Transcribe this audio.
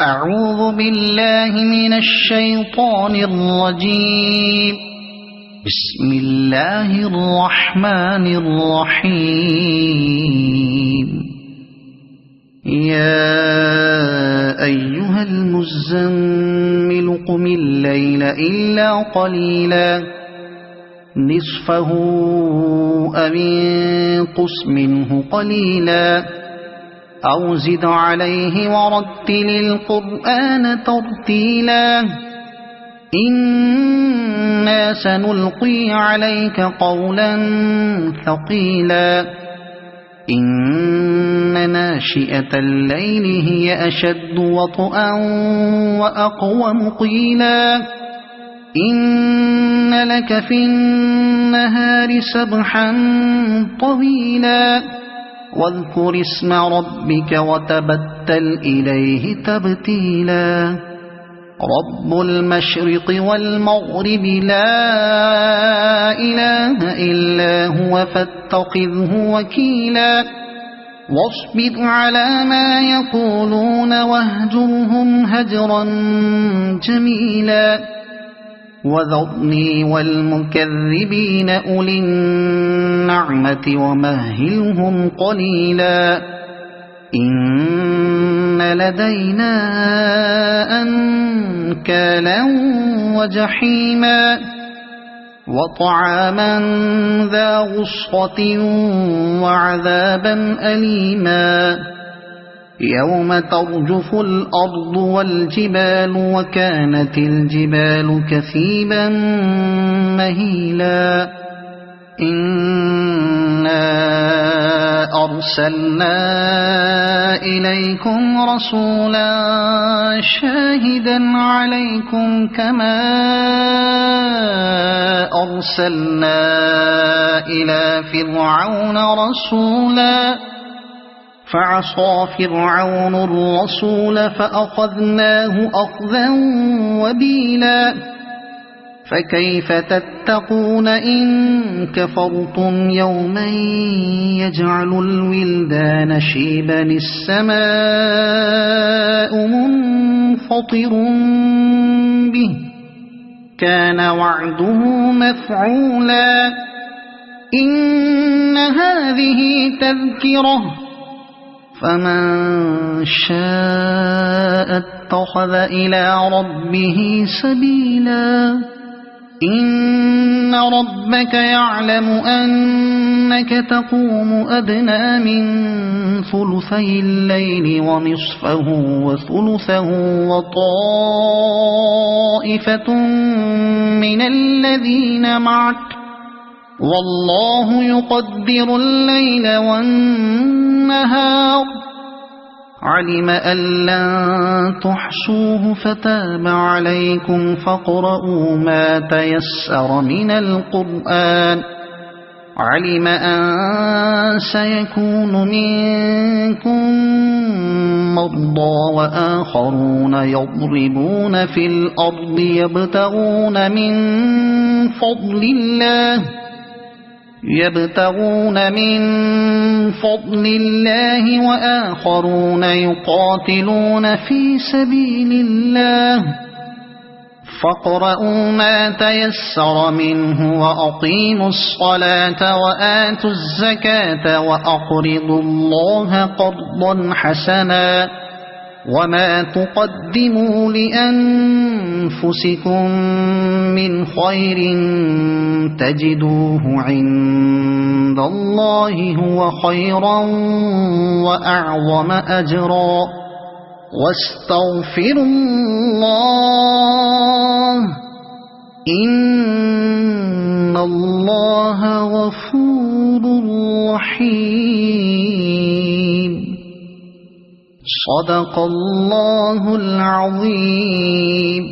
أعوذ بالله من الشيطان الرجيم. بسم الله الرحمن الرحيم. يا أيها المزمل قم الليل إلا قليلا نصفه أو انقص منه قليلا أو زد عليه ورتل القرآن ترتيلا إنا سنلقي عليك قولا ثقيلا إن ناشئة الليل هي أشد وطئا وأقوم قيلا إن لك في النهار سبحا طويلا واذكر اسم ربك وتبتل إليه تبتيلا رب المشرق والمغرب لا إله إلا هو فاتخذه وكيلا واصبر على ما يقولون واهجرهم هجرا جميلا وذرني والمكذبين أولي النعمة ومهلهم قليلا إن لدينا أنكالا وجحيما وطعاما ذا غصة وعذابا أليما يوم ترجف الأرض والجبال وكانت الجبال كثيبا مهيلا إنا أرسلنا إليكم رسولا شاهدا عليكم كما أرسلنا إلى فرعون رسولا فعصى فرعون الرسول فأخذناه أخذا وبيلا فكيف تتقون إن كفرتم يوما يجعل الولدان شيبا السماء منفطر به كان وعده مفعولا إن هذه تذكرة فمن شاء اتخذ إلى ربه سبيلا إن ربك يعلم أنك تقوم أدنى من ثلثي الليل ونصفه وثلثه وطائفة من الذين معك والله يقدر الليل والنهار علم أن لن تحصوه فتاب عليكم فاقرؤوا ما تيسر من القرآن علم أن سيكون منكم مرضى وآخرون يضربون في الأرض يبتغون من فضل الله وآخرون يقاتلون في سبيل الله فاقرؤوا ما تيسر منه وأقيموا الصلاة وآتوا الزكاة وأقرضوا الله قرضا حسنا وما تقدموا لأنفسكم من خير تجدوه عند الله هو خيرا وأعظم أجرا واستغفروا الله إن الله غفور رحيم صدق الله العظيم.